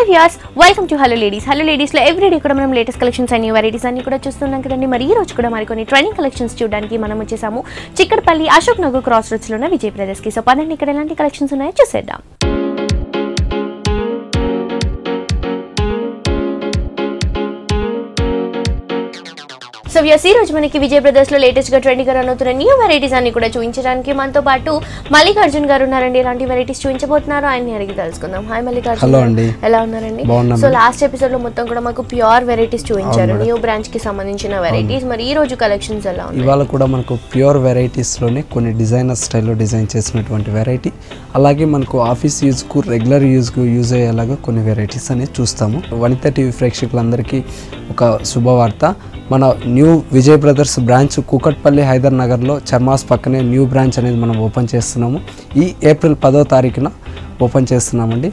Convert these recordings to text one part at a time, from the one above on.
Hi viewers, welcome to hello ladies. Hello లేడీస్లో everyday కూడా మనం latest collections and new varieties అన్ని కూడా చూస్తున్నాం కదండి. మరి ఈ రోజు కూడా మరికొన్ని ట్రెండింగ్ కలెక్షన్స్ చూడడానికి మనం వచ్చేసాము చిక్కడపల్లి అశోక్ నగర్ క్రాస్ రోడ్స్లో ఉన్న విజయ్ బ్రదర్స్కి. సో పదండి, ఇక్కడ ఎలాంటి కలెక్షన్స్ ఉన్నాయో చూసేద్దాం. సో వ్యూయర్స్, ఈ రోజు మనకి విజయ్ బ్రదర్స్ లో లేటెస్ట్ గా ట్రెండింగ్ గా రన్ అవుతున్న న్యూ వెరైటీస్ అన్ని కూడా చూపించడానికి మనతో పాటు మల్లికార్జున్ గారు ఉన్నారండి. ఎలాంటి వెరైటీస్ చూపించబోతున్నారు ఆయన అడిగి తెలుసుకుందాం. హాయ్ మల్లికార్జున్, ఎలా ఉన్నారండి? సో లాస్ట్ ఎపిసోడ్ లో మొత్తం కూడా మాకు ప్యూర్ వెరైటీస్ చూపించారు, న్యూ బ్రాంచ్ కి సంబంధించిన వెరైటీస్. మరి ఈ రోజు కలెక్షన్స్ ఎలా ఉన్నాయి? ఇవాళ కూడా మనకు ప్యూర్ వెరైటీస్ లోనే కొన్ని డిజైనర్ స్టైల్లో డిజైన్ చేసినటువంటి వెరైటీ, అలాగే మనకు ఆఫీస్ యూజ్ కు రెగ్యులర్ యూజ్ కు యూజ్ అయ్యేలాగా కొన్ని వెరైటీస్ అనేది చూస్తాము. వనిత టీవీ ప్రేక్షకులందరికీ ఒక శుభవార్త. మన new Vijay brothers branch Kukatpally హైదర్ నగర్లో చర్మాస్ పక్కనే న్యూ బ్రాంచ్ అనేది మనం ఓపెన్ చేస్తున్నాము. ఈ ఏప్రిల్ 10వ తారీఖున ఓపెన్ చేస్తున్నామండి.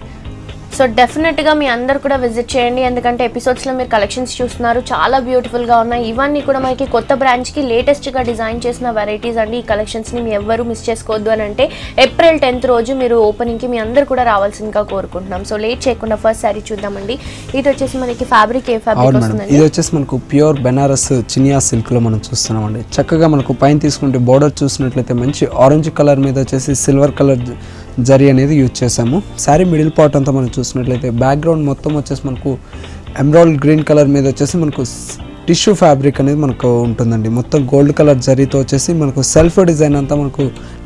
సో డెఫినెట్గా మీ అందరు కూడా విజిట్ చేయండి, ఎందుకంటే ఎపిసోడ్స్లో మీరు కలెక్షన్స్ చూస్తున్నారు, చాలా బ్యూటిఫుల్గా ఉన్నాయి. ఇవన్నీ కూడా మనకి కొత్త బ్రాంచ్కి లేటెస్ట్గా డిజైన్ చేసిన వెరైటీస్ అండి. ఈ కలెక్షన్స్ని మీ ఎవ్వరూ మిస్ చేసుకోవద్దు అని అంటే ఏప్రిల్ 10th రోజు మీరు ఓపెనింగ్కి మీ అందరు కూడా రావాల్సిందిగా కోరుకుంటున్నాం. సో లేట్ చేయకుండా ఫస్ట్ శారీ చూద్దామండి. ఇది వచ్చేసి మనకి ఫ్యాబ్రిక్ ఏ ఫ్యాబ్రిక్ వస్తుందండి? ఇది వచ్చేసి మనకు ప్యూర్ బెనారస్ చినియా సిల్క్లో మనం చూస్తున్నామండి. చక్కగా మనకు పైన తీసుకుంటే బోర్డర్ చూసినట్లయితే మంచి ఆరెంజ్ కలర్ మీద వచ్చేసి సిల్వర్ కలర్ జరీ అనేది యూజ్ చేసాము. శారీ మిడిల్ పార్ట్ అంతా మనం చూసినట్లయితే బ్యాక్గ్రౌండ్ మొత్తం వచ్చేసి మనకు ఎమరాల్డ్ గ్రీన్ కలర్ మీద వచ్చేసి మనకు టిష్యూ ఫ్యాబ్రిక్ అనేది మనకు ఉంటుందండి. మొత్తం గోల్డ్ కలర్ జరీతో వచ్చేసి మనకు సెల్ఫ్ డిజైన్ అంతా మనకు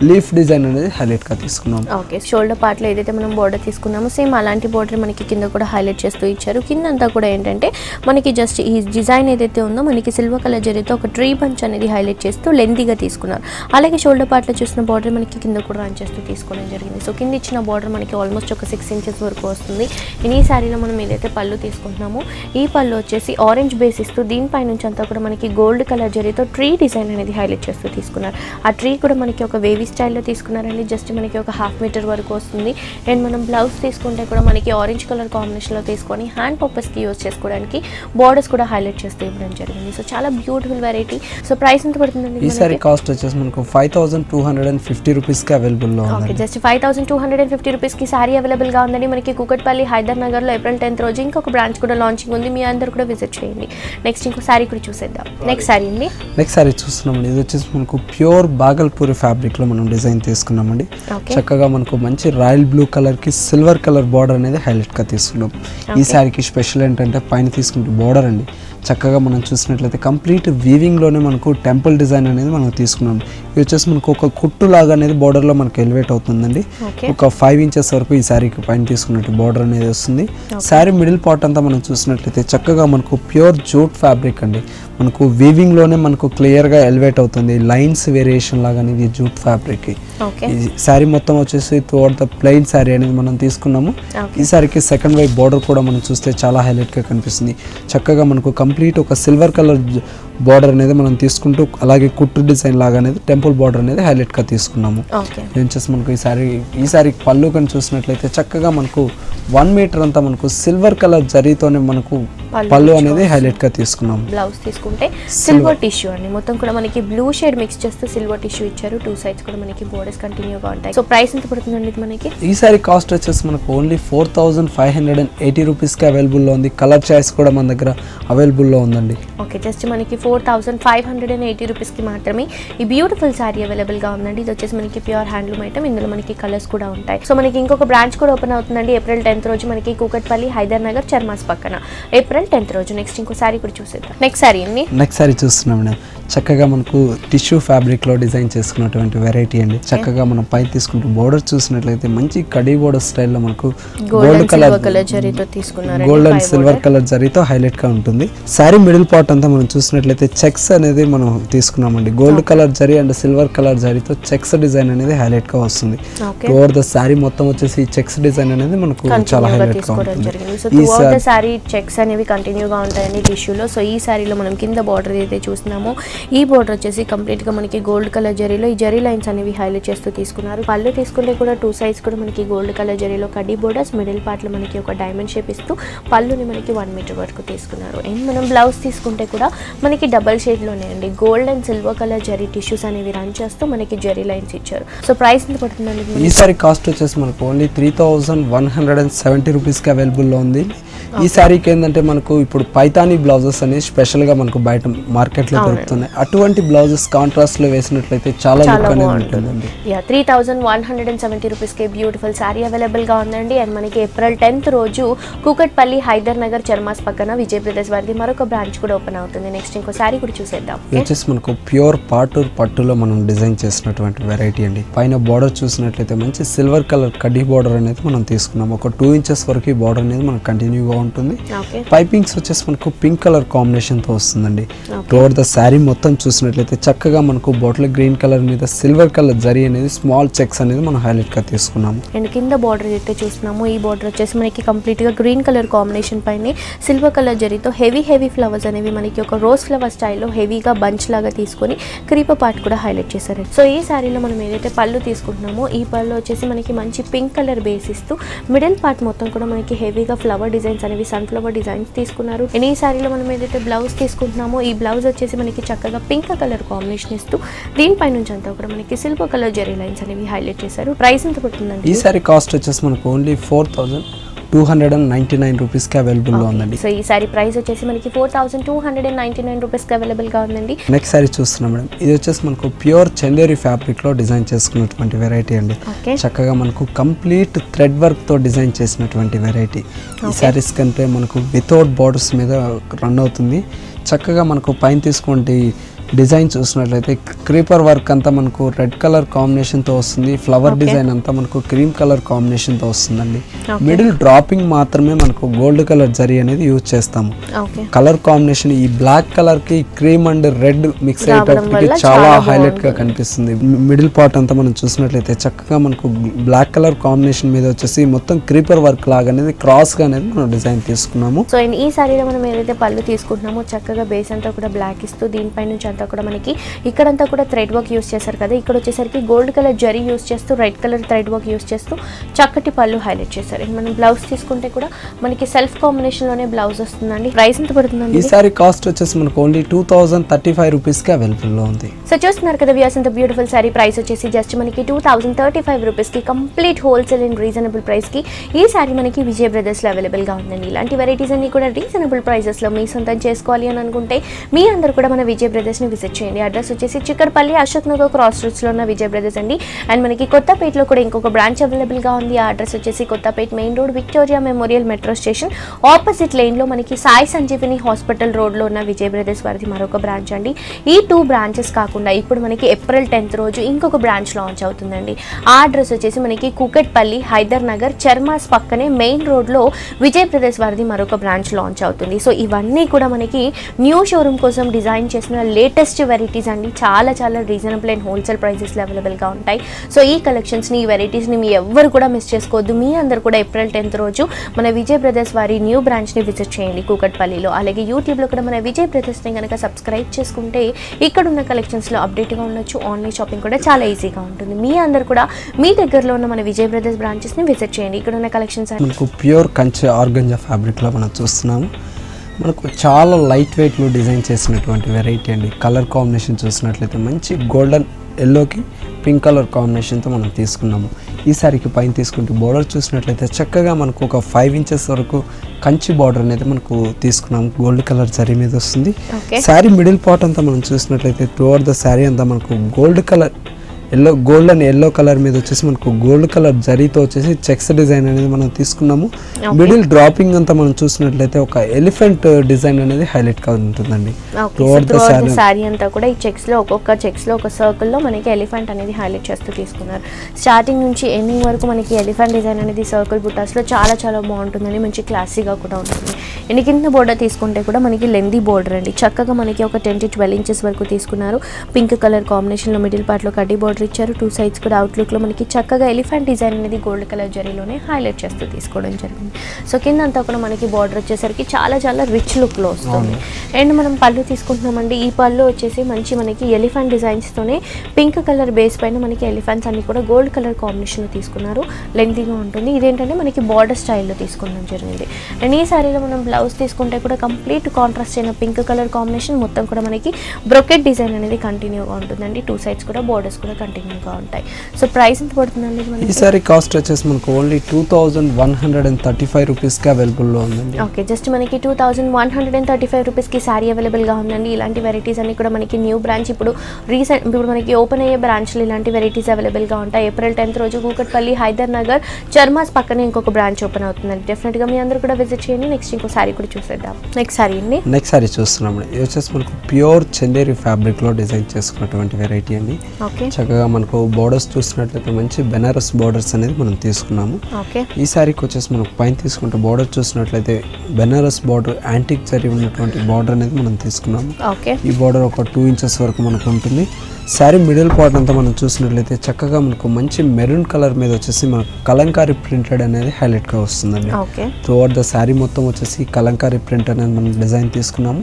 లీఫ్ డిజైన్ అనేది హైలైట్గా తీసుకున్నాం. ఓకే, షోల్డర్ పార్ట్లో ఏదైతే మనం బోర్డర్ తీసుకున్నామో సేమ్ అలాంటి బోర్డర్ మనకి కింద కూడా హైలైట్ చేస్తూ ఇచ్చారు. కింద అంతా కూడా ఏంటంటే మనకి జస్ట్ ఈ డిజైన్ ఏదైతే ఉందో మనకి సిల్వర్ కలర్ జరీతో ఒక ట్రీ బంచ్ అనేది హైలైట్ చేస్తూ లెంతీగా తీసుకున్నారు. అలాగే షోల్డర్ పార్ట్లో చూసిన బోర్డర్ మనకి కింద కూడా రన్ చేస్తూ తీసుకోవడం జరిగింది. సో కింద ఇచ్చిన బోర్డర్ మనకి ఆల్మోస్ట్ ఒక 6 inches వరకు వస్తుంది. ఈ శారీలో మనం ఏదైతే పళ్ళు తీసుకుంటున్నామో ఈ పళ్ళు వచ్చేసి ఆరెంజ్ బేస్ ఇస్తూ దీనిపై నుంచి అంతా కూడా మనకి గోల్డ్ కలర్ జరీతో ట్రీ డిజైన్ అనేది హైలైట్ చేస్తూ తీసుకున్నారు. ఆ ట్రీ కూడా మనకి ఒక వేవీ స్టైల్లో తీసుకున్నారండి. జస్ట్ మనకి ఒక 1/2 meter వరకు వస్తుంది. అండ్ మనం బ్లౌజ్ తీసుకుంటే కూడా మనకి ఆరెంజ్ కలర్ కాంబినేషన్లో తీసుకొని హ్యాండ్ పర్పస్కి యూజ్ చేసుకోవడానికి బోర్డర్స్ కూడా హైలైట్ చేస్తూ ఇవ్వడం జరిగింది. సో చాలా బ్యూటిఫుల్ వెరైటీ. సో ప్రైస్ ఎంత పడుతుందండి? ఈ సారీ కాస్ట్ వచ్చేసి మనకు 5250 రూపీస్కి అవైలబుల్లో ఉంది. ఓకే, జస్ట్ 5250 రూపీస్కి సారీ అవైలబుల్గా ఉందండి. మనకి కూకట్పల్లి హైదర్ నగర్లో ఏప్రిల్ 10th రోజు ఇంకొక బ్రాంచ్ కూడా లాంచింగ్ ఉంది. మీ అందరూ కూడా విజిట్ చేయండి. నెక్స్ట్ ఇంకో సారీ కూడా చూసేద్దాం. నెక్స్ట్ సారీ అండి, నెక్స్ట్ సారీ చూస్తున్నామండి. ఇది వచ్చేసి మనకు ప్యూర్ బాగల్పూరి ఫ్యాబ్రిక్లో మనం డిజైన్ తీసుకున్నామండి. చక్కగా మనకు మంచి రాయల్ బ్లూ కలర్కి సిల్వర్ కలర్ బార్డర్ అనేది హైలైట్గా తీసుకున్నాం. ఈ సారీకి స్పెషల్ ఏంటంటే పైన తీసుకుంటే బార్డర్ అండి. చక్కగా మనం చూసినట్లయితే కంప్లీట్ వీవింగ్లోనే మనకు టెంపుల్ డిజైన్ అనేది మనం తీసుకున్నాం. ఇది వచ్చేసి మనకు ఒక కుట్టు లాగా అనేది బార్డర్లో మనకు ఎలివేట్ అవుతుందండి. ఒక 5 inches వరకు ఈ శారీకి పైన తీసుకున్నట్టు బార్డర్ అనేది వస్తుంది. శారీ మిడిల్ పార్ట్ అంతా మనం చూసినట్లయితే చక్కగా మనకు ప్యూర్ జూట్ ఫ్యాబ్రిక్ అండి. మనకు వీవింగ్లోనే మనకు క్లియర్గా ఎలివేట్ అవుతుంది. లైన్స్ వేరియేషన్ లాగా అనేది జూట్ ఫ్యాబ్రిక్. ఈ శారీ మొత్తం వచ్చేసి త్రూఅవుట్ ద ప్లెయిన్ శారీ అనేది మనం తీసుకున్నాము. ఈ శారీకి సెకండ్ వైపు బార్డర్ కూడా మనం చూస్తే చాలా హైలైట్గా కనిపిస్తుంది. చక్కగా మనకు కంప్లీట్ ఒక సిల్వర్ కలర్ బార్డర్ అనేది మనం తీసుకుంటూ అలాగే కుట్టు డిజైన్ లాగా అనేది టెంపుల్ బార్డర్ అనేది హైలైట్గా తీసుకున్నాము. వచ్చేసి మనకు ఈ శారీ పళ్ళు కానీ చూసినట్లయితే చక్కగా మనకు 1 meter అంతా మనకు సిల్వర్ కలర్ జరీతోనే మనకు పళ్ళు అనేది హైలైట్గా తీసుకున్నాము. బ్లౌజ్ తీసుకుంటే సిల్వర్ టిష్యూ అండి. మొత్తం కూడా మనకి బ్లూ షేడ్ మిక్స్ చేస్తూ సిల్వర్ టిష్యూ ఇచ్చారు. 2 sides కూడా మనకి బోర్డర్స్ కంటిన్యూగా ఉంటాయి. సో ప్రైస్ ఎంత పడుతుందండి మనకి? ఈ సారీ కాస్ట్ వచ్చేసి మనకు ఓన్లీ 4580 రూపీస్కి అవైలబుల్లో ఉంది. కలర్ చాయిస్ కూడా మన దగ్గర అవైలబుల్లో ఉందండి. ఓకే, జస్ట్ మనకి 4580 రూపీస్కి మాత్రమే ఈ బ్యూటిఫుల్ శారీ అవైలబుల్గా ఉందండి. ఇది వచ్చేసి మనకి ప్యూర్ హ్యాండ్లూమ్ ఐటమ్. ఇందులో మనకి కలర్స్ కూడా ఉంటాయి. సో మనకి ఇంకొక బ్రాంచ్ కూడా ఓపెన్ అవుతుందండి ఏప్రిల్ 10th రోజు మనకి కూకట్పల్లి హైదర్ నగర్ చర్మాస్ పక్కన ఏప్రిల్ 10th రోజు. నెక్స్ట్ ఇంకో శారీ కూడా చూసేద్దాం. నెక్స్ట్ శారీ అండి, నెక్స్ట్ శారీ చూస్తున్నాం మేడం. చక్కగా మనకు టిష్యూ ఫ్యాబ్రిక్ లో డిజైన్ చేసుకున్నటువంటి వెరైటీ అండి. చక్కగా మనం పైన తీసుకుంటూ బోర్డర్ చూసినట్లయితే మంచి కడీ బోర్డర్ స్టైల్లో మనకు గోల్డ్ కలర్ జరీతో తీసుకున్నారు. గోల్డ్ అండ్ సిల్వర్ కలర్ జరీతో హైలైట్ గా ఉంటుంది. శారీ మిడిల్ పార్ట్ అంతా మనం చూసినట్లయితే చెక్స్ అనేది మనం తీసుకున్నామండి. Gold colour zari and silver colour జరీతో చెక్స్ డిజైన్ అనేది హైలైట్ గా వస్తుంది. ఓవర్ ద శారీ మొత్తం వచ్చేసి చెక్స్ డిజైన్ అనేది మనకు చాలా హైలైట్ గా ఉంటుంది. ఈ శారీ చెక్స్ అనేవి కంటిన్యూగా ఉంటాయండి టిష్యూలో. సో ఈ శారీలో మనం కింద బార్డర్ అయితే చూస్తున్నామో ఈ బోర్డర్ వచ్చేసి కంప్లీట్ గా మనకి గోల్డ్ కలర్ జరీలో ఈ జరీ లైన్స్ అనేవి హైలైట్ చేస్తూ తీసుకున్నారు. పళ్ళు తీసుకుంటే కూడా 2 sides కూడా మనకి గోల్డ్ కలర్ జరీలో కడ్డీ బోర్డర్స్, మిడిల్ పార్ట్ లో మనకి ఒక డైమండ్ షేప్ ఇస్తూ పళ్ళుని మనకి 1 meter వరకు తీసుకున్నారు. అండ్ మనం బ్లౌజ్ తీసుకుంటే కూడా మనకి మనకి డబల్ షేడ్లోనే అండి gold and silver colour zari tissues అనేవి రన్ చేస్తూ మనకి జరీ లైన్స్ ఇచ్చారు. సో ప్రైస్ ఎంత పడుతుందండి? ఈ సారీ కాస్ట్ వచ్చేసి మనకు ఓన్లీ 3170 రూపీస్కి అవైలబుల్లో ఉంది. ఈ శారీకి ఏంటంటే మనకు ఇప్పుడు పైతానీ బ్లౌజెస్ అనేది స్పెషల్గా మనకు బయట మార్కెట్లో దొరుకుతున్నాయి. అటువంటి బ్లౌజెస్ కాంట్రాస్ట్లో వేసినట్లయితే చాలా లుక్ అనేది ఉంటుందండి. 3170 రూపీస్కి బ్యూటిఫుల్ శారీ అవైలబుల్గా ఉందండి. అండ్ మనకి ఏప్రిల్ 10th రోజు కూకట్పల్లి హైదర్ నగర్ చర్మాస్ పక్కన విజయ్ బ్రదర్స్ వారిది మరొక బ్రాంచ్ కూడా ఓపెన్ అవుతుంది. నెక్స్ట్ ఇంకో శారీ కూడా చూసేద్దాం. ఇది వచ్చేసి మనకు ప్యూర్ పాటూర్ పట్టులో మనం డిజైన్ చేసినటువంటి వెరైటీ అండి. పైన బార్డర్ చూసినట్లయితే మంచి సిల్వర్ కలర్ కడ్డీ బార్డర్ అనేది మనం తీసుకున్నాం. ఒక 2 ఇంచెస్ వరకు బార్డర్ అనేది మనకు కంటిన్యూగా ఉంటుంది. పైపింగ్స్ వచ్చేసి మనకు పింక్ కలర్ కాంబినేషన్ తో వస్తుందండి. ఓవర్ ద శారీ మొత్తం చూసినట్లయితే చక్కగా మనకు బాటిల్ గ్రీన్ కలర్ మీద సిల్వర్ కలర్ జరీ అనేది స్మాల్ చెక్స్ అనేది మనం హైలైట్ గా తీసుకున్నాము. అండ్ కింద బార్డర్ అయితే చూస్తున్నాము, ఈ బార్డర్ వచ్చేసి మనకి కంప్లీట్ గా గ్రీన్ కలర్ కాంబినేషన్ పైన సిల్వర్ కలర్ జరీతో హెవీ ఫ్లవర్స్ అనేవి మనకి ఒక రోజ్ ఫ్లవర్ స్టైల్లో హెవీగా బంచ్ లాగా తీసుకొని క్రీపర్ పార్ట్ కూడా హైలైట్ చేశారు. సో ఈ శారీలో మనం ఏదైతే పళ్ళు తీసుకుంటున్నామో ఈ పళ్ళు వచ్చేసి మనకి మంచి పింక్ కలర్ బేస్ ఇస్తూ మిడిల్ పార్ట్ మొత్తం కూడా మనకి హెవీగా ఫ్లవర్ డిజైన్స్ అనేవి సన్ఫ్లవర్ డిజైన్స్ తీసుకున్నారు. అండ్ ఈ శారీలో మనం ఏదైతే బ్లౌజ్ తీసుకుంటున్నామో ఈ బ్లౌజ్ వచ్చేసి మనకి చక్కగా పింక్ కలర్ కాంబినేషన్ ఇస్తూ దీనిపై నుంచి అంతా కూడా మనకి సిల్వర్ కలర్ జరీ లైన్స్ అనేవి హైలైట్ చేశారు. ప్రైస్ ఎంత పడుతుందండి? ఈ శారీ కాస్ట్ వచ్చేసి మనకు ఓన్లీ 4299 రూపీస్కి అవైలబుల్లో ఉందండి. సో ఈ సారీ ప్రైస్ వచ్చేసి మనకి 4299 రూపీస్కి అవైలబుల్గా ఉందండి. నెక్స్ట్ సారీ చూస్తున్నాం మేడం. ఇది వచ్చేసి మనకు ప్యూర్ చందేరి ఫ్యాబ్రిక్లో డిజైన్ చేసుకున్నటువంటి వెరైటీ అండి. చక్కగా మనకు కంప్లీట్ థ్రెడ్ వర్క్తో డిజైన్ చేసినటువంటి వెరైటీ. ఈ శారీస్ కంటే మనకు వితౌట్ బార్డర్స్ మీద రన్ అవుతుంది. చక్కగా మనకు పైన తీసుకుంటే డిజైన్ చూసినట్లయితే క్రీపర్ వర్క్ అంతా మనకు రెడ్ కలర్ కాంబినేషన్తో వస్తుంది. ఫ్లవర్ డిజైన్ అంతా మనకు క్రీమ్ కలర్ కాంబినేషన్తో వస్తుందండి. మిడిల్ డ్రాపింగ్ మాత్రమే మనకు గోల్డ్ కలర్ జరీ అనేది యూజ్ చేస్తాము. కలర్ కాంబినేషన్ ఈ బ్లాక్ కలర్ కి క్రీమ్ అండ్ రెడ్ మిక్స్ అయ్యేటప్పటికి చాలా హైలైట్ గా కనిపిస్తుంది. మిడిల్ పార్ట్ అంతా మనం చూసినట్లయితే చక్కగా మనకు బ్లాక్ కలర్ కాంబినేషన్ మీద వచ్చేసి మొత్తం క్రీపర్ వర్క్ లాగా అనేది క్రాస్ గా అనేది మనం డిజైన్ తీసుకున్నాము. సో ఈ సారీలో మనం ఏదైతే పళ్ళు తీసుకుంటున్నామో చక్కగా బేస్ అంతా కూడా బ్లాక్ ఇస్తూ దీనిపై నుంచి అంతా కూడా మనకి ఇక్కడంతా కూడా థ్రెడ్ వర్క్ యూస్ చేశారు కదా. ఇక్కడ వచ్చేసరికి గోల్డ్ కలర్ జరీ యూస్ చేస్తూ red colour thread work use చేస్తూ చక్కటి పళ్ళు హైలైట్ చేశారు. మనం బ్లౌజ్ తీసుకుంటే కూడా మనకి సెల్ఫ్ కాంబినేషన్ లోనే బ్లౌజ్ వస్తుందండి. ప్రైస్ ఎంత పడుతుందండి? ఈ సారీ కాస్ట్ వచ్చేసి మనకు ఓన్లీ 2035 రూపీస్ కి అవైలబుల్ లో ఉంది. సో చూస్తున్నారు కదా వ్యూయర్స్, ఇంత బ్యూటిఫుల్ సారీ ప్రైస్ వచ్చేసి జస్ట్ మనకి 2035 రూపీస్ కి complete wholesale and reasonable price కి ఈ సారీ మనకి విజయ్ బ్రదర్స్ లో అవైలబుల్ గా ఉందండి. ఇలాంటి వెరైటీస్ అన్ని కూడా రీజనబుల్ ప్రైసెస్ లో మీ సొంతం చేసుకోవాలి అని అనుకుంటే మీ అందరూ కూడా మన విజయ్ బ్రదర్స్ ని విజిట్ చేయండి. అడ్రస్ వచ్చేసి చిక్కడపల్లి అశోక్ నగర్ క్రాస్ రోడ్స్ లో ఉన్న విజయ్ బ్రదర్స్ అండి. అండ్ మనకి కొత్తపేటలో కూడా ఇంకొక బ్రాంచ్ అవైలబుల్ గా ఉంది. ఆ అడ్రస్ వచ్చేసి Kothapet main road Victoria memorial metro station opposite line లో మనకి సాయి సంజీవిని హాస్పిటల్ రోడ్ లో ఉన్న విజయ్ బ్రదర్స్ వారిది మరొక బ్రాంచ్ అండి. ఈ 2 బ్రాంచెస్ కాకుండా ఇప్పుడు మనకి ఏప్రిల్ 10th రోజు ఇంకొక బ్రాంచ్ లాంచ్ అవుతుందండి. ఆ అడ్రస్ వచ్చేసి మనకి కూకట్పల్లి హైదర్ నగర్ చర్మాస్ పక్కనే మెయిన్ రోడ్ లో విజయ్ బ్రదర్స్ వారిది మరొక బ్రాంచ్ లాంచ్ అవుతుంది. సో ఇవన్నీ కూడా మనకి న్యూ షోరూమ్ కోసం డిజైన్ చేసిన లేటెస్ట్ వెరైటీస్ అండి. చాలా రీజనబుల్ అండ్ హోల్సేల్ ప్రైసెస్లో అవైలబుల్గా ఉంటాయి. సో ఈ కలెక్షన్స్ని ఈ వెరైటీస్ని మీ ఎవ్వరు కూడా మిస్ చేసుకోవద్దు. మీ అందరు కూడా ఏప్రిల్ 10th రోజు మన విజయ్ బ్రదర్స్ వారి న్యూ బ్రాంచ్ని విజిట్ చేయండి కూకట్పల్లిలో. అలాగే యూట్యూబ్లో కూడా మన విజయ్ బ్రదర్స్ని కనుక సబ్స్క్రైబ్ చేసుకుంటే ఇక్కడ ఉన్న కలెక్షన్స్లో అప్డేట్గా ఉండొచ్చు. ఆన్లైన్ షాపింగ్ కూడా చాలా ఈజీగా ఉంటుంది. మీ అందరు కూడా మీ దగ్గరలో ఉన్న మన విజయ్ బ్రదర్స్ బ్రాంచెస్ని విజిట్ చేయండి. ఇక్కడ ఉన్న కలెక్షన్స్ మనకు ప్యూర్ కంచి ఆర్గంజా ఫ్యాబ్రిక్లో మనం చూస్తున్నాము. మనకు చాలా లైట్ వెయిట్లో డిజైన్ చేసినటువంటి వెరైటీ అండి. కలర్ కాంబినేషన్ చూసినట్లయితే మంచి గోల్డెన్ ఎల్లోకి పింక్ కలర్ కాంబినేషన్తో మనం తీసుకున్నాము. ఈ సారీకి పైన తీసుకుంటే బార్డర్ చూసినట్లయితే చక్కగా మనకు ఒక 5 ఇంచెస్ వరకు కంచి బార్డర్ అనేది మనకు తీసుకున్నాము. గోల్డ్ కలర్ జరీ మీద వస్తుంది. శారీ మిడిల్ పార్ట్ అంతా మనం చూసినట్లయితే త్రూఅవుట్ ద శారీ అంతా మనకు gold colour gold and yellow colour మీద వచ్చేసి మనకు గోల్డ్ కలర్ జరీతో వచ్చేసి చెక్స్ డిజైన్ అనేది మనం తీసుకున్నాము. మిడిల్ డ్రాపింగ్ అంతా మనం చూసినట్లయితే ఒక ఎలిఫెంట్ డిజైన్ అనేది హైలైట్ గా ఉంటుందండి. సారీ అంతా కూడా ఈ చెక్స్ లో ఒక్కొక్క చెక్స్ లో ఒక సర్కిల్ లో మనకి ఎలిఫెంట్ అనేది హైలైట్ చేస్తూ తీసుకున్నారు. స్టార్టింగ్ నుంచి ఎండింగ్ వరకు మనకి ఎలిఫెంట్ డిజైన్ అనేది సర్కిల్ బుటాస్ లో చాలా బాగుంటుందండి. మంచి క్లాసీగా కూడా ఉంటుంది. అండ్ కింద బోర్డర్ తీసుకుంటే కూడా మనకి లెందీ బోర్డర్ అండి. చక్కగా మనకి ఒక 10 to 12 ఇంచెస్ వరకు తీసుకున్నారు. పింక్ కలర్ కాంబినేషన్ లో మిడిల్ పార్ట్ లో కడ్డీ బోర్డర్ బార్డర్ ఇచ్చారు. 2 సైడ్స్ కూడా అవుట్లుక్లో మనకి చక్కగా ఎలిఫెంట్ డిజైన్ అనేది గోల్డ్ కలర్ జరీలోనే హైలైట్ చేస్తూ తీసుకోవడం జరిగింది. సో కింద అంతా కూడా మనకి బార్డర్ వచ్చేసరికి చాలా చాలా రిచ్ లుక్లో వస్తుంది. అండ్ మనం పళ్ళు తీసుకుంటున్నామండి. ఈ పళ్ళు వచ్చేసి మంచి మనకి ఎలిఫెంట్ డిజైన్స్తోనే పింక్ కలర్ బేస్ పైన మనకి ఎలిఫెంట్స్ అన్ని కూడా గోల్డ్ కలర్ కాంబినేషన్లో తీసుకున్నారు. లెంతీగా ఉంటుంది. ఇదేంటంటే మనకి బార్డర్ స్టైల్లో తీసుకోవడం జరిగింది. అండ్ ఈ సారీలో మనం బ్లౌజ్ తీసుకుంటే కూడా కంప్లీట్ కాంట్రాస్ట్ అయిన పింక్ కలర్ కాంబినేషన్, మొత్తం కూడా మనకి బ్రొకెట్ డిజైన్ అనేది కంటిన్యూగా ఉంటుందండి. 2 సైడ్స్ కూడా బోర్డర్స్ కూడా కంటిన్యూగా ఉంటాయి. సో ప్రైస్ ఎంత పడుతుందండి మనకి? ఈ సారీ కాస్ట్ వచ్చేసి మనకు ఓన్లీ 2135 రూపీస్కి అవైలబుల్లో ఉందండి. ఓకే, జస్ట్ మనకి 2135 రూపీస్కి సారీ అవైలబుల్గా ఉందండి. ఇలాంటి వెరైటీస్ అన్ని కూడా మనకి న్యూ బ్రాంచ్ ఇప్పుడు మనకి ఓపెన్ అయ్యే బ్రాంచ్లు ఇలాంటి వెరైటీస్ అవైలబుల్గా ఉంటాయి. ఏప్రిల్ 10th రోజు కూకట్పల్లి, హైదర్ నగర్, చర్మాస్ పక్కనే ఇంకొక బ్రాంచ్ ఓపెన్ అవుతుందండి. డెఫినెట్గా మీ అందరూ కూడా విజిట్ చేయండి. నెక్స్ట్ ఇంకో సారీ కూడా చూసేద్దాం. నెక్స్ట్ సారీ అండి. నెక్స్ట్ సారీ చూస్తున్నాం. ఇది వచ్చేసి మనకు ప్యూర్ చందేరి ఫ్యాబ్రిక్లో డిజైన్ చేసుకున్నటువంటి వెరైటీ అండి. ఓకే, చక్కగా మనకు బోర్డర్స్ చూసినట్లయితే మంచి బెనారస్ బోర్డర్స్ అనేది మనం తీసుకున్నాము. ఓకే, ఈ సారీకి వచ్చేసి మనకు పైన తీసుకుంటే బోర్డర్ చూసినట్లయితే బెనారస్ బోర్డర్ యాంటిక్ జరీ ఉన్నటువంటి బోర్డర్ అనేది మనం తీసుకున్నాము. ఓకే, ఈ బోర్డర్ ఒక 2 ఇంచెస్ వరకు మనకు ఉంటుంది. శారీ మిడిల్ పార్ట్ అంతా మనం చూసినట్లయితే చక్కగా మనకు మంచి మెరూన్ కలర్ మీద వచ్చేసి మనకు కలంకారీ ప్రింటెడ్ అనేది హైలైట్గా వస్తుందండి. ఓకే, త్రూఅవుట్ ద శారీ మొత్తం వచ్చేసి కలంకారీ ప్రింట్ అనేది మనం డిజైన్ తీసుకున్నాము.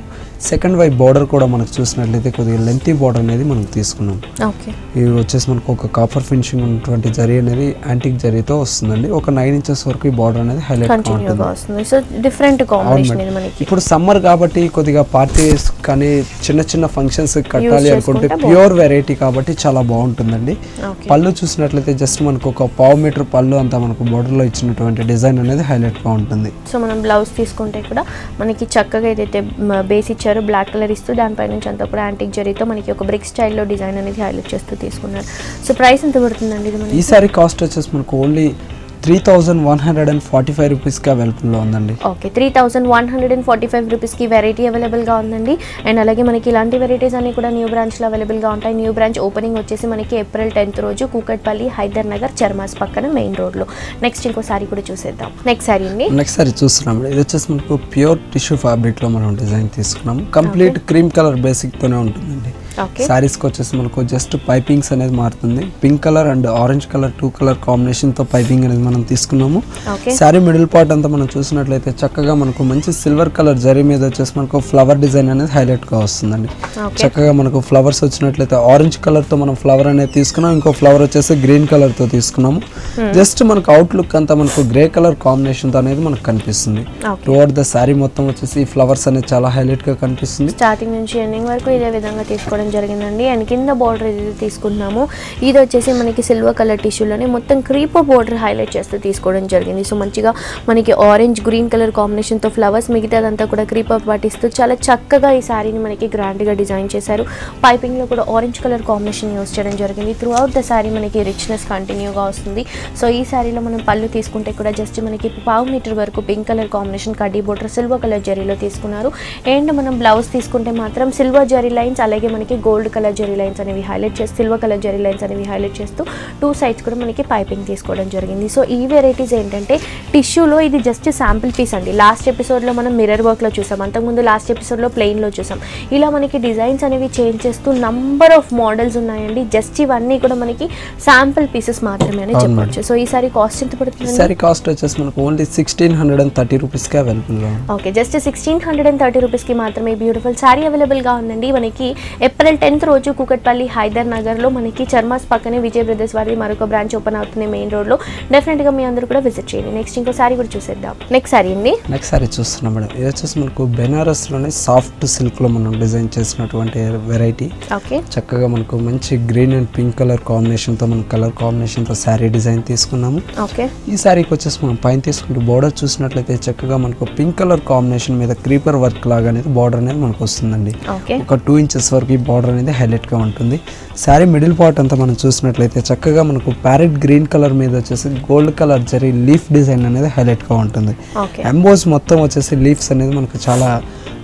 సెకండ్ వైపు బార్డర్ కూడా మనకు చూసినట్లయితే కొద్దిగా లెంతీ బార్డర్ అనేది మనం తీసుకున్నాం. ఓకే, ఇవి వచ్చేసి మనకు ఒక కాపర్ ఫినిషింగ్ ఉన్నటువంటి జరీ అనేది యాంటిక్ జరీతో వస్తుందండి. ఒక 9 ఇంచెస్ వరకు ఈ బార్డర్ అనేది హైలైట్ ఉంటుంది. సో డిఫరెంట్ కాంబినేషన్ ఇది మనకి. ఇప్పుడు సమ్మర్ కాబట్టి కొద్దిగా పార్టీస్ కానీ చిన్న చిన్న ఫంక్షన్స్ కట్టాలి అనుకుంటే ప్యూర్ వెరైటీ కాబట్టి చాలా బాగుంటుందండి. పళ్ళు చూసినట్లయితే జస్ట్ మనకు ఒక 1/2 మీటర్ పళ్ళు అంతా మనకు బోర్డర్లో ఇచ్చినటువంటి డిజైన్ అనేది హైలైట్గా ఉంటుంది. సో మనం బ్లౌజ్ తీసుకుంటే కూడా మనకి చక్కగా ఏదైతే బేస్ ఇచ్చారో బ్లాక్ కలర్ ఇస్తూ దానిపై నుంచి అంతా కూడా యాంటిక్ జరీతో మనకి ఒక బ్రిక్ స్టైల్లో డిజైన్ అనేది హైలైట్ చేస్తూ తీసుకున్నారు. సో ప్రైస్ ఎంత పడుతుందండి ఇది మనకి? ఈ సారీ కాస్ట్ వచ్చేసి మనకు ఓన్లీ 3145 రూపీస్కి అవైలబుల్లో ఉందండి. ఓకే, 3145 రూపీస్కి వెరైటీ అవైలబుల్గా ఉందండి. అండ్ అలాగే మనకి ఇలాంటి వెరైటీస్ అన్ని కూడా న్యూ బ్రాంచ్లో అవైలబుల్గా ఉంటాయి. న్యూ బ్రాంచ్ ఓపెనింగ్ వచ్చేసి మనకి ఏప్రిల్ 10th రోజు కూకట్పల్లి, హైదర్ నగర్, చర్మాస్ పక్కన మెయిన్ రోడ్లో. నెక్స్ట్ ఇంకో సారీ కూడా చూసేద్దాం. నెక్స్ట్ సారీ అండి. నెక్స్ట్ సారీ చూస్తున్నాం. ఇది వచ్చేసి మనకు ప్యూర్ టిష్యూ ఫ్యాబ్రిక్లో మనం డిజైన్ తీసుకున్నాము. కంప్లీట్ క్రీమ్ కలర్ బేసిక్తోనే ఉంటుందండి. శారీస్కి వచ్చేసి మనకు జస్ట్ పైపింగ్స్ అనేది మారుతుంది. Pink colour and orange colour 2 colour కాంబినేషన్తో పైపింగ్ అనేది మనం తీసుకున్నాము. శారీ మిడిల్ పార్ట్ అంతా మనం చూసినట్లయితే చక్కగా మనకు మంచి సిల్వర్ కలర్ జరీ మీద వచ్చేసి మనకు ఫ్లవర్ డిజైన్ అనేది హైలైట్గా వస్తుందండి. చక్కగా మనకు ఫ్లవర్స్ వచ్చినట్లయితే ఆరెంజ్ కలర్తో మనం ఫ్లవర్ అనేది తీసుకున్నాం. ఇంకో ఫ్లవర్ వచ్చేసి గ్రీన్ కలర్తో తీసుకున్నాము. జస్ట్ మనకు అవుట్లుక్ అంతా మనకు గ్రే కలర్ కాంబినేషన్తో అనేది మనకు కనిపిస్తుంది. టువర్డ్ ద శారీ మొత్తం వచ్చేసి ఈ ఫ్లవర్స్ అనేది చాలా హైలైట్గా కనిపిస్తుంది. స్టార్టింగ్ నుంచి ఎండింగ్ వరకు ఇదే విధంగా తీసుకోవడం జరిగిందండి. అండ్ కింద బార్డర్ ఏదైతే తీసుకున్నాము ఇది వచ్చేసి మనకి సిల్వర్ కలర్ టిష్యూలోనే మొత్తం క్రీపర్ బార్డర్ హైలైట్ చేస్తూ తీసుకోవడం జరిగింది. సో మంచిగా మనకి ఆరెంజ్ గ్రీన్ కలర్ కాంబినేషన్తో ఫ్లవర్స్, మిగతాదంతా కూడా క్రీపర్ పాటిస్తూ చాలా చక్కగా ఈ శారీని మనకి గ్రాండ్గా డిజైన్ చేశారు. పైపింగ్లో కూడా ఆరెంజ్ కలర్ కాంబినేషన్ యూస్ చేయడం జరిగింది. త్రూ అవుట్ ద శారీ మనకి రిచ్నెస్ కంటిన్యూగా వస్తుంది. సో ఈ శారీలో మనం పళ్ళు తీసుకుంటే కూడా జస్ట్ మనకి 1/2 మీటర్ వరకు పింక్ కలర్ కాంబినేషన్ కడ్డీ బార్డర్ సిల్వర్ కలర్ జరీలో తీసుకున్నారు. అండ్ మనం బ్లౌజ్ తీసుకుంటే మాత్రం సిల్వర్ జరీ లైన్స్ అలాగే మనకి గోల్డ్ కలర్ జరీ లైన్స్ అనేవి హైలైట్ చేస్తూ సిల్వర్ కలర్ జరీ లైన్స్ అనేవి హైలైట్ చేస్తూ 2 సైడ్స్ కూడా మనకి పైపింగ్ తీసుకోవడం జరిగింది. సో ఈ వెరైటీస్ ఏంటంటే టిష్యూలో ఇది జస్ట్ శాంపిల్ పీస్ అండి. లాస్ట్ ఎపిసోడ్లో మనం మిర్రర్ వర్క్లో చూసాం, అంతకుముందు లాస్ట్ ఎపిసోడ్లో ప్లెయిన్లో చూసాం. ఇలా మనకి డిజైన్స్ అనేవి చేంజ్ చేస్తూ నంబర్ ఆఫ్ మోడల్స్ ఉన్నాయండి. జస్ట్ ఇవన్నీ కూడా మనకి శాంపిల్ పీసెస్ మాత్రమే అని చెప్పొచ్చు. సో ఈసారి కాస్ట్ ఎంత పడుతుంది? ఈసారి కాస్ట్ వచ్చేసి మనకు ఓన్లీ 1630 రూపీస్కి అవైలబుల్. ఓకే, జస్ట్ 1630 రూపీస్కి మాత్రమే బ్యూటిఫుల్ శారీ అవైలబుల్గా ఉందండి. మనకి ఏప్రిల్ 10th రోజు కూకట్పల్లి, హైదర్ నగర్లో మనకి చర్మాస్ పక్కనే విజయ్ బ్రదర్స్ వారి మరొక బ్రాంచ్ ఓపెన్ అవుతుంది మెయిన్ రోడ్లో. డెఫినెట్గా మీ అందరూ కూడా విజిట్ చేయండి. నెక్స్ట్ ఇంకో సారీ కూడా చూసేద్దాం. నెక్స్ట్ సారీ అండి. నెక్స్ట్ సారీ చూస్తున్నాం మేడం. ఇది వచ్చేసి మనకు బెనారస్లోనే సాఫ్ట్ సిల్క్లో మనం డిజైన్ చేసినటువంటి వెరైటీ. ఓకే, చక్కగా మనకు మంచి గ్రీన్ అండ్ పింక్ కలర్ కాంబినేషన్తో మనం కలర్ కాంబినేషన్తో శారీ డిజైన్ తీసుకున్నాము. ఓకే, ఈ శారీకి వచ్చేసి మనం పైన తీసుకుంటే బార్డర్ చూసినట్లయితే చక్కగా మనకు పింక్ కలర్ కాంబినేషన్ మీద క్రీపర్ వర్క్ లాగా అనేది బార్డర్ అనేది మనకు వస్తుందండి. ఒక 2 ఇంచెస్ వరకు ఈ బార్డర్ అనేది హైలైట్గా ఉంటుంది. శారీ మిడిల్ పార్ట్ అంతా మనం చూసినట్లయితే చక్కగా మనకు ప్యారెట్ గ్రీన్ కలర్ మీద వచ్చేసి gold colour zari leaf design అనేది హైలైట్గా ఉంటుంది. ఎంబోస్ మొత్తం వచ్చేసి లీఫ్స్ అనేది మనకు చాలా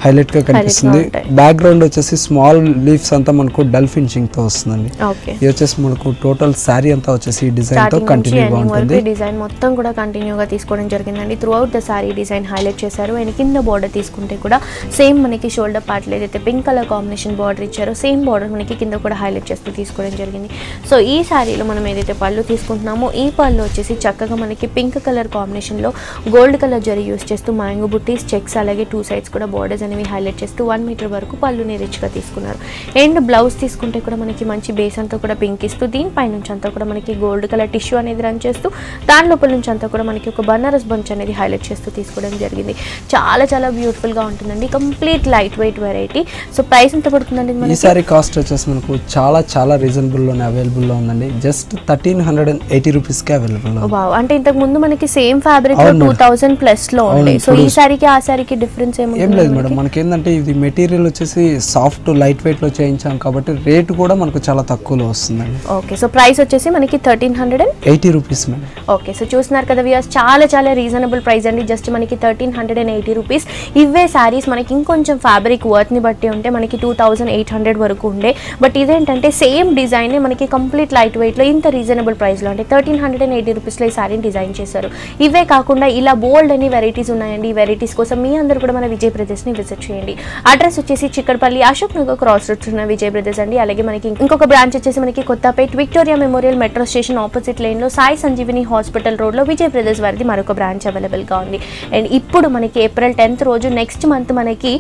హైలైట్ గా కనిపిస్తుంది. బ్యాక్గ్రౌండ్ వచ్చేసి స్మాల్ లీవ్స్ అంతా మనకు డల్ ఫినిషింగ్ తో వస్తుందండి. ఇది వచ్చేసి మనకు టోటల్ సారీ అంతా వచ్చేసి ఈ డిజైన్ తో కంటిన్యూగా ఉంటుంది. డిజైన్ మొత్తం కూడా కంటిన్యూగా తీసుకోవడం జరిగిందండి. Through out the sorry design highlight చేశారు. అండ్ కింద బార్డర్ తీసుకుంటే కూడా సేమ్ మనకి షోల్డర్ పార్ట్ ఏదైతే పింక్ కలర్ కాంబినేషన్ బార్డర్ ఇచ్చారో సేమ్ బార్డర్ మనకి కింద కూడా హైలైట్ చేస్తూ తీసుకోవడం జరిగింది. సో ఈ సారీలో మనం ఏదైతే పళ్ళు తీసుకుంటున్నామో ఈ పళ్ళు వచ్చేసి చక్కగా మనకి పింక్ కలర్ కాంబినేషన్ లో గోల్డ్ కలర్ జరీ యూస్ చేస్తూ మ్యాంగో బుట్టీస్ చెక్స్ అలాగే 2 సైడ్స్ కూడా బార్డర్స్ అనేవి హైలైట్ చేస్తూ 1 మీటర్ వరకు పళ్ళుని రిచ్ గా తీసుకున్నారు. అండ్ బ్లౌజ్ తీసుకుంటే కూడా మనకి మంచి బేస్ అంతా కూడా పింక్ ఇస్తూ దీనిపై నుంచి అంతా కూడా మనకి గోల్డ్ కలర్ టిష్యూ అనేది రన్ చేస్తూ దాని లోపల నుంచి అంతా కూడా మనకి ఒక బనారస్ బంచ్ అనేది హైలైట్ చేస్తూ తీసుకోవడం జరిగింది. చాలా చాలా బ్యూటిఫుల్ గా ఉంటుందండి. Complete light wait variety. So price ఎంత పడుతుందండి? ఈ సారీ కాస్ట్ వచ్చేసి మనకు చాలా చాలా రీజనబుల్ లోనే అవైలబుల్ లో ఉందండి. జస్ట్ 1380 రూపీస్ కి అవైలబుల్ లో. వావ్, అంటే ఇంతకు ముందు మనకి సేమ్ ఫ్యాబ్రిక్ 2000 ప్లస్ లో ఉండే. సో ఈ సారీకి ఆ సారీకి డిఫరెన్స్ ఏం లేదు మేడం. మనకి ఏంటంటే ఇది మెటీరియల్ వచ్చేసి సాఫ్ట్ లైట్ వెయిట్ లో చేయించాం కాబట్టి రేట్ కూడా మనకు చాలా తక్కువలో వస్తుందండి. ఓకే, సో ప్రైస్ వచ్చేసి మనకి 1380 రూపీస్ మేడం. ఓకే, సో చూస్తున్నారు కదా వ్యూయర్స్, చాలా చాలా రీజనబుల్ ప్రైస్ అండి. జస్ట్ మనకి 1380 రూపీస్. ఇవే సారీస్ మనకి ఇంకొంచెం ఫ్యాబ్రిక్ వర్త్ ని బట్టి ఉంటే మనకి 2800 వరకు ఉండే. బట్ ఇదేంటంటే సేమ్ డిజైన్ మనకి కంప్లీట్ లైట్ వెయిట్ లో ఇంత రీజనబుల్ ప్రైస్ లో అంటే 1380 రూపీస్ లో ఈ సారీని డిజైన్ చేశారు. ఇవే కాకుండా ఇలా బోల్డ్ అని వెరైటీస్ ఉన్నాయండి. ఈ వెరైటీస్ కోసం మీ అందరూ కూడా మన విజయ్ బ్రదర్స్ ని విజిట్ చేయండి. అడ్రస్ వచ్చేసి చిక్కడపల్లి అశోక్ నగర్ క్రాస్ రోడ్స్ ఉన్న విజయ్ బ్రదర్స్ అండి. అలాగే మనకి ఇంకొక బ్రాంచ్ వచ్చేసి మనకి Kothapet Victoria memorial metro station opposite line లో సాయి సంజీవిని హాస్పిటల్ రోడ్ లో విజయ్ బ్రదర్స్ వారిది మరొక బ్రాంచ్ అవైలబుల్ గా ఉంది. అండ్ ఇప్పుడు మనకి ఏప్రిల్ 10th రోజు నెక్స్ట్ మంత్ మనకి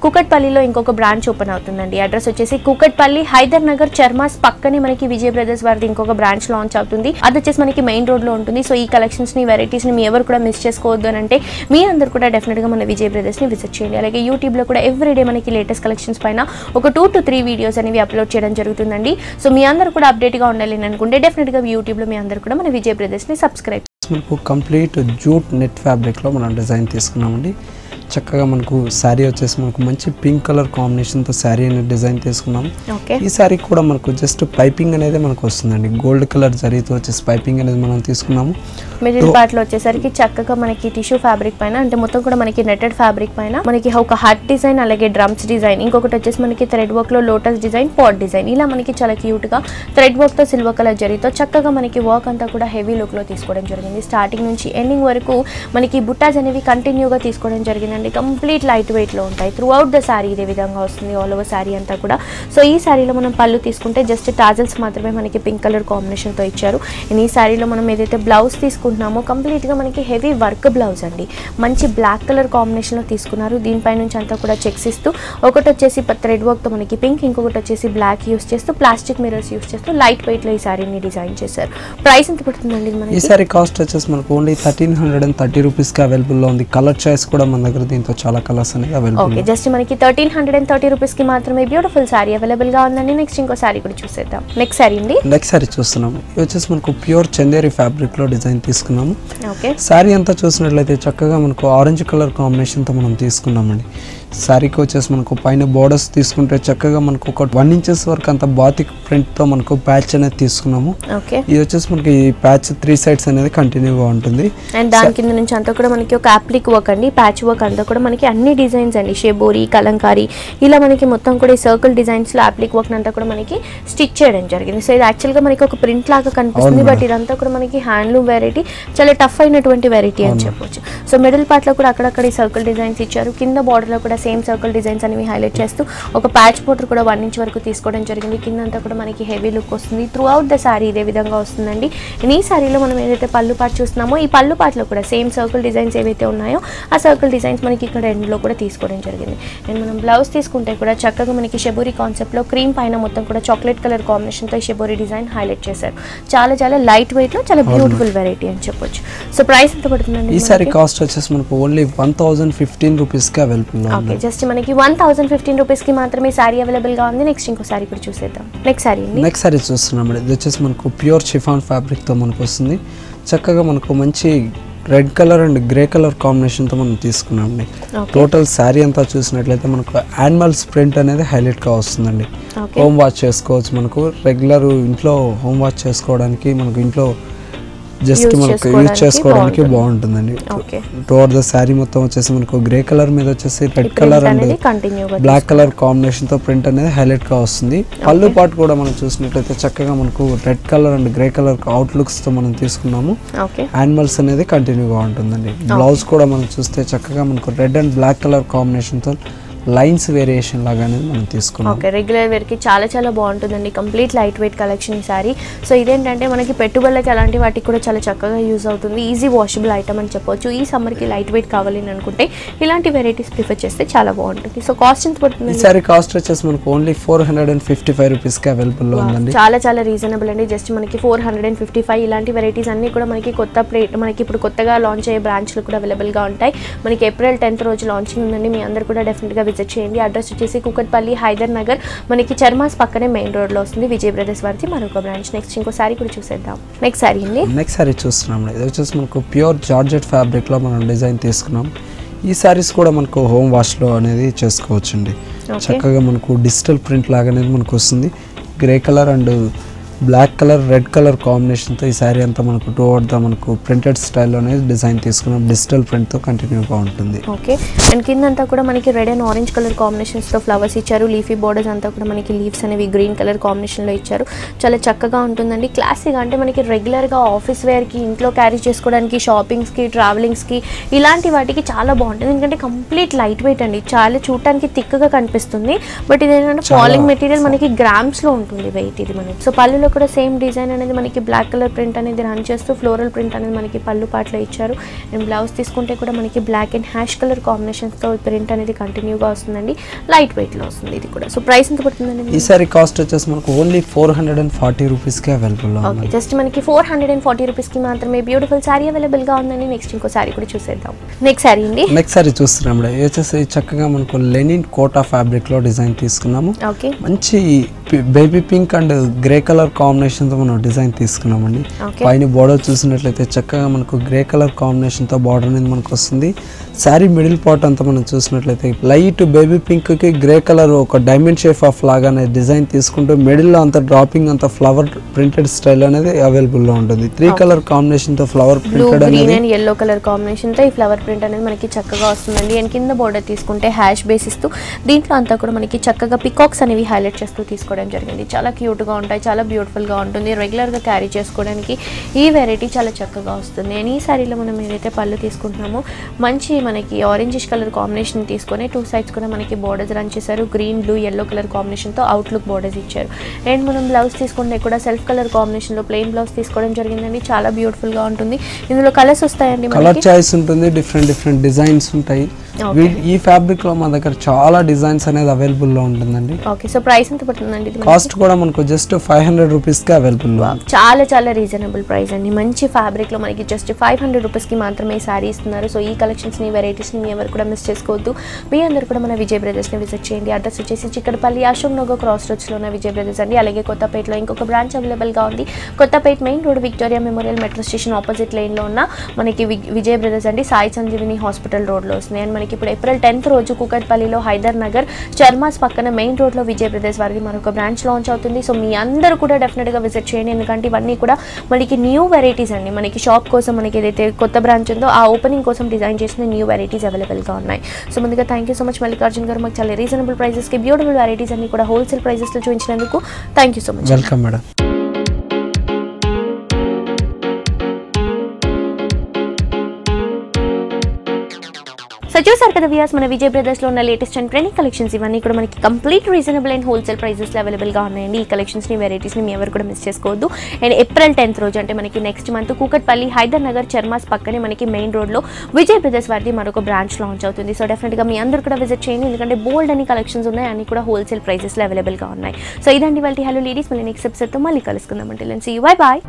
కుకట్పల్లిలో ఇంకొక బ్రాంచ్ ఓపెన్ అవుతుందండి. అడ్రస్ వచ్చేసి కుకట్పల్లి హైదర్ నగర్ చర్మాస్ పక్కనే మనకి విజయ్ బ్రదర్స్ వారిది ఇంకొక బ్రాంచ్ లాంచ్ అవుతుంది. అది వచ్చేసి మనకి మెయిన్ రోడ్ లో ఉంటుంది. సో ఈ కలెక్షన్స్ ని వెరైటీస్ ని మీ ఎవరు కూడా మిస్ చేసుకోవద్దు అని అంటే మీ అందరూ కూడా డెఫినెట్ గా మన విజయ్ బ్రదర్స్ ని విజిట్ చేయండి. అలాగే యూట్యూబ్ లో కూడా ఎవ్రీడే మనకి లేటెస్ట్ కలెక్షన్స్ పైన ఒక 2 to 3 వీడియోస్ అనేవి అప్లోడ్ చేయడం జరుగుతుందండి. సో మీ అందరూ కూడా అప్డేట్ గా ఉండాలి అని అనుకుంటే డెఫినెట్ గా యూట్యూబ్ లో మీ అందరూ కూడా మన విజయ్ బ్రదర్స్ ని సబ్స్క్రైబ్. మనకు కంప్లీట్ జూట్ నెట్ ఫ్యాబ్రిక్ లో మనం డిజైన్ తీసుకున్నామండి. చక్కగా మనకు శారీ వచ్చేసి మనకు మంచి పింక్ కలర్ కాంబినేషన్ తో శారీ అనేది డిజైన్ తీసుకున్నాం. ఈ శారీ కూడా మనకు జస్ట్ పైపింగ్ అనేది మనకు వస్తుందండి. గోల్డ్ కలర్ జరీతో వచ్చేసి పైపింగ్ అనేది మనం తీసుకున్నాము. మిడిల్ పార్ట్ లో వచ్చేసరికి చక్కగా మనకి టిష్యూ ఫ్యాబ్రిక్ పైన అంటే మొత్తం కూడా మనకి నెట్టెడ్ ఫ్యాబ్రిక్ పైన మనకి ఒక హార్ట్ డిజైన్ అలాగే డ్రమ్స్ డిజైన్, ఇంకొకటి వచ్చేసి మనకి థ్రెడ్ వర్క్ లో లోటస్ డిజైన్, పాట్ డిజైన్, ఇలా మనకి చాలా క్యూట్ గా థ్రెడ్ వర్క్ తో సిల్వర్ కలర్ జరీతో చక్కగా మనకి వర్క్ అంతా కూడా హెవీ లుక్ లో తీసుకోవడం జరిగింది. స్టార్టింగ్ నుంచి ఎండింగ్ వరకు మనకి బుట్టాస్ అనేవి కంటిన్యూగా తీసుకోవడం జరిగింది. కంప్లీట్ లైట్ వెయిట్ లో ఉంటాయి. త్రూ అవుట్ ద సారీ ఇదే విధంగా వస్తుంది ఆల్ ఓవర్ సారీ అంతా కూడా. సో ఈ సారీలో మనం పళ్ళు తీసుకుంటే జస్ట్ టాజల్స్ మాత్రమే మనకి పింక్ కలర్ కాంబినేషన్ తో ఇచ్చారు. ఈ సారీలో మనం ఏదైతే బ్లౌజ్ తీసుకుంటున్నామో కంప్లీట్ గా మనకి హెవీ వర్క్ బ్లౌజ్ అండి. మంచి బ్లాక్ కలర్ కాంబినేషన్ లో తీసుకున్నారు. దీనిపై నుంచి అంతా కూడా చెక్స్ ఇస్తూ ఒకటి వచ్చేసి థ్రెడ్ వర్క్ తో మనకి పింక్, ఇంకొకటి వచ్చేసి బ్లాక్ యూస్ చేస్తూ ప్లాస్టిక్ మిర్రర్స్ యూస్ చేస్తూ లైట్ వెయిట్ లో ఈ సారీని డిజైన్ చేశారు. ప్రైస్ ఎంత పడుతుందండి మనకి? ఈ సారీ కాస్ట్ వచ్చేసి మనకు ఓన్లీ 1330 రూపీస్ కి అవైలబుల్ లో ఉంది. కలర్ చాయిస్ కూడా మన దగ్గర దీంతో చాలా కలర్స్ అనేవి అవైలబుల్. ఓకే, జస్ట్ మనకి 1330 రూపీస్ కి మాత్రమే బ్యూటిఫుల్ సారీ అవైలబుల్ గా ఉందండి. నెక్స్ట్ ఇంకో సారీ కూడా చూసేద్దాం. నెక్స్ట్ సారీ అండి. నెక్స్ట్ సారీ చూస్తున్నాము. ఇది వచ్చేసి మనకు ప్యూర్ చందేరి ఫ్యాబ్రిక్ లో డిజైన్ తీసుకున్నాము. ఓకే, సారీ అంతా చూసినట్లయితే చక్కగా మనకు ఆరెంజ్ కలర్ కాంబినేషన్ తో మనం తీసుకున్నామండి. సారీకి వచ్చేసి మనకు పైన బోర్డర్స్ తీసుకుంటే చక్కగా మనకు ఒక 1 inches వరకు అంత బాతిక్ ప్రింట్ తో మనకు ప్యాచ్ అనేది తీసుకున్నాము. ఇది వచ్చేసి మనకి ప్యాచ్ 3 sides అనేది కంటిన్యూగా ఉంటుంది. అండ్ దాని కింద నుంచి అంతా కూడా మనకి ఒక అప్లిక్ వర్క్ అండి, ప్యాచ్ వర్క్ అంతా కూడా మనకి అన్ని డిజైన్స్ అండి, షెబోరి, కలంకారీ, ఇలా మనకి మొత్తం కూడా ఈ సర్కిల్ డిజైన్స్ లో అప్లిక్ వర్క్ అంతా కూడా మనకి స్టిచ్ చేయడం జరిగింది. సో ఇది యాక్చువల్ గా మనకి ఒక ప్రింట్ లాగా కనిపిస్తుంది, బట్ ఇదంతా కూడా మనకి హ్యాండ్లూమ్ వెరైటీ, చాలా టఫ్ అయినటువంటి వెరైటీ అని చెప్పొచ్చు. సో మిడిల్ పార్ట్ లో కూడా అక్కడక్కడ ఈ సర్కిల్ డిజైన్స్ ఇచ్చారు. కింద బార్డర్ లో కూడా సేమ్ సర్కిల్ డిజైన్స్ అనేవి హైలైట్ చేస్తూ ఒక ప్యాచ్ బోర్డర్ కూడా 1 inch వరకు తీసుకోవడం జరిగింది. కింద అంతా కూడా మనకి హెవీ లుక్ వస్తుంది. త్రూ అవుట్ ద సారీ ఇదే విధంగా వస్తుందండి. ఈ సారీలో మనం ఏదైతే పళ్ళు పార్ట్ చూస్తున్నామో ఈ పళ్ళు పార్ట్లో కూడా సేమ్ సర్కిల్ డిజైన్స్ ఏవైతే ఉన్నాయో ఆ సర్కిల్ డిజైన్స్ మనకి ఇక్కడ ఎండ్లో కూడా తీసుకోవడం జరిగింది. అండ్ మనం బ్లౌజ్ తీసుకుంటే కూడా చక్కగా మనకి షెబోరి కాన్సెప్ట్లో క్రీమ్ పైన మొత్తం కూడా చాక్లెట్ కలర్ కాంబినేషన్తో ఈ షెబోరి డిజైన్ హైలైట్ చేశారు. చాలా చాలా లైట్ వెయిట్లో చాలా బ్యూటిఫుల్ వెరైటీ అని చెప్పొచ్చు. సో ప్రైస్ ఎంత పడుతుందండి? ఈ సారీ కాస్ట్ వచ్చేసి మనకు ఓన్లీ 1015 రూపీస్కి అవైలబుల్. ఓకే, జస్ట్ మనకి 1015 రూపీస్కి మాత్రమే సారీ అవైలబుల్గా ఉంది. నెక్స్ట్ ఇంకో సారీ కూడా చూసేద్దాం. నెక్స్ట్ సారీ అండి. నెక్స్ట్ సారీ చూస్తున్నాం. ఇది వచ్చేసి మనకు ప్యూర్ షిఫాన్ ఫ్యాబ్రిక్తో మనకు వస్తుంది. చక్కగా మనకు మంచి red colour and grey colour కాంబినేషన్తో మనం తీసుకున్నామండి. టోటల్ శారీ అంతా చూసినట్లయితే మనకు యానిమల్స్ ప్రింట్ అనేది హైలైట్గా వస్తుందండి. హోమ్ వాష్ చేసుకోవచ్చు. మనకు రెగ్యులర్ ఇంట్లో హోమ్ వాష్ చేసుకోవడానికి మనకు ఇంట్లో జస్ట్ మనకు యూజ్ చేసుకోవడానికి బాగుంటుందండి. టోవర్ ద శారీ మొత్తం వచ్చేసి మనకు గ్రే కలర్ మీద వచ్చేసి red colour and black colour combination తో ప్రింట్ అనేది హైలైట్ గా వస్తుంది. పళ్ళు పాటు కూడా మనం చూసినట్లయితే చక్కగా మనకు red colour and grey colour out looks తో మనం తీసుకున్నాము. యానిమల్స్ అనేది కంటిన్యూగా ఉంటుందండి. బ్లౌజ్ కూడా మనం చూస్తే చక్కగా మనకు red and black colour combination తో లైన్స్ వేరియేషన్ లాగానే మనం తీసుకున్నాం. ఓకే, రెగ్యులర్ వేర్కి చాలా చాలా బాగుంటుందండి. కంప్లీట్ లైట్ వెయిట్ కలెక్షన్ ఈ సారీ. సో ఇదేంటంటే మనకి పెట్టుబడులకి అలాంటి వాటికి కూడా చాలా చక్కగా యూజ్ అవుతుంది. ఈజీ వాషబుల్ ఐటమ్ అని చెప్పొచ్చు. ఈ సమ్మర్కి లైట్ వెయిట్ కావాలి అని అనుకుంటే ఇలాంటి వెరైటీస్ ప్రిఫర్ చేస్తే చాలా బాగుంటుంది. సో కాస్ట్ ఎంత పడుతుంది? ఈ సారీ కాస్ట్ వచ్చేసి మనకు ఓన్లీ 455 రూపీస్కి అవైలబుల్లో ఉందండి. చాలా చాలా రీజనబుల్ అండి. జస్ట్ మనకి 455. ఇలాంటి వెరైటీస్ అన్నీ కూడా మనకి మనకి ఇప్పుడు కొత్తగా లాంచ్ అయ్యే బ్రాంచ్లు కూడా అవైలబుల్గా ఉంటాయి. మనకి ఏప్రిల్ 10th రోజు లాంచింగ్ ఉందండి. మీ అందరు కూడా డెఫినెట్గా విజిట్ చేయండి. అడ్రస్ వచ్చేసి కూకట్పల్లి, హైదర్ నగర్, మనకి చర్మాస్ పక్కనే మెయిన్ రోడ్ లో వస్తుంది. విజయ్ బ్రదర్స్ వారిది మరొక బ్రాంచ్. నెక్స్ట్ ఇంకో సారీ కూడా చూసేద్దాం. నెక్స్ట్ సారీ అండి. నెక్స్ట్ సారీ చూస్తున్నాం. ఇది వచ్చేసి మనకు ప్యూర్ జార్జెట్ ఫ్యాబ్రిక్ లో మనం డిజైన్ తీసుకున్నాం. ఈ సారీస్ కూడా మనకు హోమ్ వాష్ లో అనేది చేసుకోవచ్చండి. చక్కగా మనకు డిజిటల్ ప్రింట్ లాగా అనేది మనకు వస్తుంది. Grey colour and black colour red colour కాంబినేషన్తో ఈ శారీ అంతా మనకు టోవర్డ్ ద మనకు ప్రింటెడ్ స్టైల్లో అనేది డిజైన్ తీసుకున్నాం. డిజిటల్ ప్రింట్తో కంటిన్యూగా ఉంటుంది. ఓకే, అండ్ కిందంతా కూడా మనకి రెడ్ అండ్ ఆరెంజ్ కలర్ కాంబినేషన్స్తో ఫ్లవర్స్ ఇచ్చారు. లీఫీ బోర్డర్స్ అంతా కూడా మనకి లీవ్స్ అనేవి గ్రీన్ కలర్ కాంబినేషన్లో ఇచ్చారు. చాలా చక్కగా ఉంటుందండి. క్లాసిక్ అంటే మనకి రెగ్యులర్గా ఆఫీస్ వేర్కి, ఇంట్లో క్యారీ చేసుకోవడానికి, షాపింగ్స్కి, ట్రావెలింగ్స్కి ఇలాంటి వాటికి చాలా బాగుంటుంది. ఎందుకంటే కంప్లీట్ లైట్ వెయిట్ అండి. చాలా చూడటానికి థిక్గా కనిపిస్తుంది. బట్ ఇది ఏంటంటే ఫాలింగ్ మెటీరియల్ మనకి గ్రామ్స్లో ఉంటుంది వెయిట్. ఇది మనకి సో పళ్ళులో కూడా సేమ్ డిజైన్ అనేది మనకి బ్లాక్ కలర్ ప్రింట్ అనేది రన్ చేస్తూ ఫ్లోరల్ ప్రింట్ అనేది మనకి పళ్ళు పాటలో ఇచ్చారు. అండ్ బ్లౌజ్ తీసుకుంటే కూడా మనకి బ్లాక్ అండ్ హ్యాష్ కలర్ కాంబినేషన్స్తో ప్రింట్ అనేది కంటిన్యూగా వస్తుందండి. లైట్ వెయిట్లో వస్తుంది ఇది కూడా. సో ప్రైస్ ఎంత పడుతుందండి? ఈ సారీ కాస్ట్ వచ్చేసి మనకు ఓన్లీ 440 రూపీస్కి అవైలబుల్. ఓకే, జస్ట్ మనకి 440 రూపీస్కి మాత్రమే బ్యూటిఫుల్ సారీ అవైలబుల్గా ఉందండి. నెక్స్ట్ ఇంకో సారీ కూడా చూసేద్దాం. నెక్స్ట్ సారీ అండి. నెక్స్ట్ సారీ చూస్తున్నాం. ఇది వచ్చేసి చక్కగా మనకు లెనిన్ కోటా ఫ్యాబ్రిక్లో డిజైన్ తీసుకున్నాము. ఓకే, మంచి baby pink and grey colour కాంబినేషన్తో మనం డిజైన్ తీసుకున్నామండి. పైన బార్డర్ చూసినట్లయితే చక్కగా మనకు గ్రే కలర్ కాంబినేషన్తో బార్డర్ అనేది మనకు వస్తుంది. శారీ మిడిల్ పార్ట్ అంతా మనం చూసినట్లయితే లైట్ బేబీ పింక్కి గ్రే కలర్ ఒక డైమండ్ షేప్ ఆఫ్ లాగానే డిజైన్ తీసుకుంటూ మిడిల్లో అంతా డ్రాపింగ్ అంతా ఫ్లవర్ ప్రింటెడ్ స్టైల్ అనేది అవైలబుల్లో ఉంటుంది. 3 కలర్ కాంబినేషన్తో ఫ్లవర్ ప్రింటెడ్ అనేది ఎల్లో కలర్ కాంబినేషన్తో ఈ ఫ్లవర్ ప్రింట్ అనేది మనకి చక్కగా వస్తుందండి. అండ్ కింద బార్డర్ తీసుకుంటే హ్యాష్ బేసిస్తూ దీంట్లో అంతా కూడా మనకి చక్కగా పికాక్స్ అనేవి హైలైట్ చేస్తూ తీసుకోవడం జరిగింది. చాలా క్యూట్గా ఉంటాయి, చాలా బ్యూటిఫుల్గా ఉంటుంది. రెగ్యులర్గా క్యారీ చేసుకోవడానికి ఈ వెరైటీ చాలా చక్కగా వస్తుంది. అండ్ ఈ సారీలో మనం ఏదైతే పళ్ళు తీసుకుంటున్నామో మంచి మనకి ఆరెంజిష్ కలర్ కాంబినేషన్ తీసుకొని 2 సైడ్స్ కూడా మనకి బోర్డర్స్ రన్ చేశారు. గ్రీన్, బ్లూ, ఎల్లో కలర్ కాంబినేషన్తో అవుట్లుక్ బోర్డర్స్ ఇచ్చారు. అండ్ మనం బ్లౌజ్ తీసుకుంటే కూడా సెల్ఫ్ కలర్ కాంబినేషన్లో ప్లెయిన్ బ్లౌజ్ తీసుకోవడం జరిగిందండి. చాలా బ్యూటిఫుల్గా ఉంటుంది. ఇందులో కలర్స్ వస్తాయండి, కలర్ చాయిస్ ఉంటుంది, డిఫరెంట్ డిజైన్స్ ఉంటాయి. ఈ ఫ్యాబ్రిక్ లో మన దగ్గర చాలా డిజైన్స్ అనేది అవైలబుల్ లో ఉంటుందండి. ఓకే, సో ప్రైస్ ఎంత పడుతుందండి? కాస్ట్ కూడా మనకు జస్ట్ 500 రూపీస్ కి అవైలబుల్. చాలా చాలా రీజనబుల్ ప్రైస్ అండి. మంచి ఫ్యాబ్రిక్ లో మనకి జస్ట్ 500 రూపీస్ కి మాత్రమే సారీ ఇస్తున్నారు. సో ఈ కలెక్షన్స్ ని, వెరైటీస్ ని ఎవరు కూడా మిస్ చేసుకోవద్దు. మీ అందరు కూడా మన విజయ్ బ్రదర్స్ ని విజిట్ చేయండి. అడ్రస్ వచ్చేసి చిక్కడపల్లి, అశోక్ నగర్ క్రాస్ రోడ్స్ లో ఉన్న విజయ్ బ్రదర్స్ అండి. అలాగే కొత్తపేటలో ఇంకొక బ్రాంచ్ అవైలబుల్ గా ఉంది. Kothapet main road, Victoria memorial metro station opposite line లో ఉన్న మనకి విజయ్ బ్రదర్స్ అండి సాయి సంజీవిని హాస్పిటల్ రోడ్ లో వస్తుంది. అండ్ మనకి ఇప్పుడు ఏప్రిల్ 10th రోజు కూకట్పల్లిలో, హైదర్ నగర్, చర్మాస్ పక్కన మెయిన్ రోడ్ లో విజయ్ బ్రదర్స్ వారికి మరొక బ్రాంచ్ లాంచ్ అవుతుంది. సో మీ అందరూ కూడా డెఫినెట్ గా విజిట్ చేయండి. ఎందుకంటే ఇవన్నీ కూడా మనకి న్యూ వెరైటీస్ అండి. మనకి షాప్ కోసం మనకి ఏదైతే కొత్త బ్రాంచ్ ఉందో ఆ ఓపెనింగ్ కోసం డిజైన్ చేసిన న్యూ వెరైటీస్ అవైలబుల్ గా ఉన్నాయి. సో ముందుగా thank you so much Mallikarjun garu, మాకు చాలా రీజనబుల్ ప్రైజెస్ కి బ్యూటిఫుల్ వెరైటీస్ అన్ని కూడా హోల్సేల్ ప్రైజెస్ లో చూపించినందుకు thank you so much. Welcome madam. So చూసారు కదా వ్యూయర్స్, మన విజయ్ బ్రదర్స్లో ఉన్న లేటెస్ట్ అండ్ ట్రెండింగ్ కలెక్షన్స్ ఇవన్నీ కూడా మనకి కంప్లీట్ రీజనబుల్ అండ్ హోల్సేల్ ప్రైజెస్లో అవైలబుల్గా ఉన్నాయండి. ఈ కలెక్షన్స్ని, వెరైటీస్ని మీ ఎవరు కూడా మిస్ చేసుకోవద్దు. అండ్ ఏప్రిల్ 10th రోజు అంటే మనకి నెక్స్ట్ మంత్ కూకట్పల్లి, హైదర్ నగర్, చర్మాస్ పక్కనే మనకి మెయిన్ రోడ్లో విజయ్ బ్రదర్స్ వారిది మరొక బ్రాంచ్ లాంచ్ అవుతుంది. సో డెఫినెట్గా మీ అందరూ కూడా విజిట్ చేయండి. ఎందుకంటే బోల్డ్ అని కలెక్షన్స్ ఉన్నాయి, అన్ని కూడా హోల్సేల్ ప్రైజెస్లో అవైలబుల్గా ఉన్నాయి. సో ఇదండి వాళ్ళ హలో లేడీస్, మళ్ళీ నెక్స్ట్ ఎపిసోడ్తో మళ్ళీ కలుసుకుందాం. అంటే సీ యు, బై బాయ్.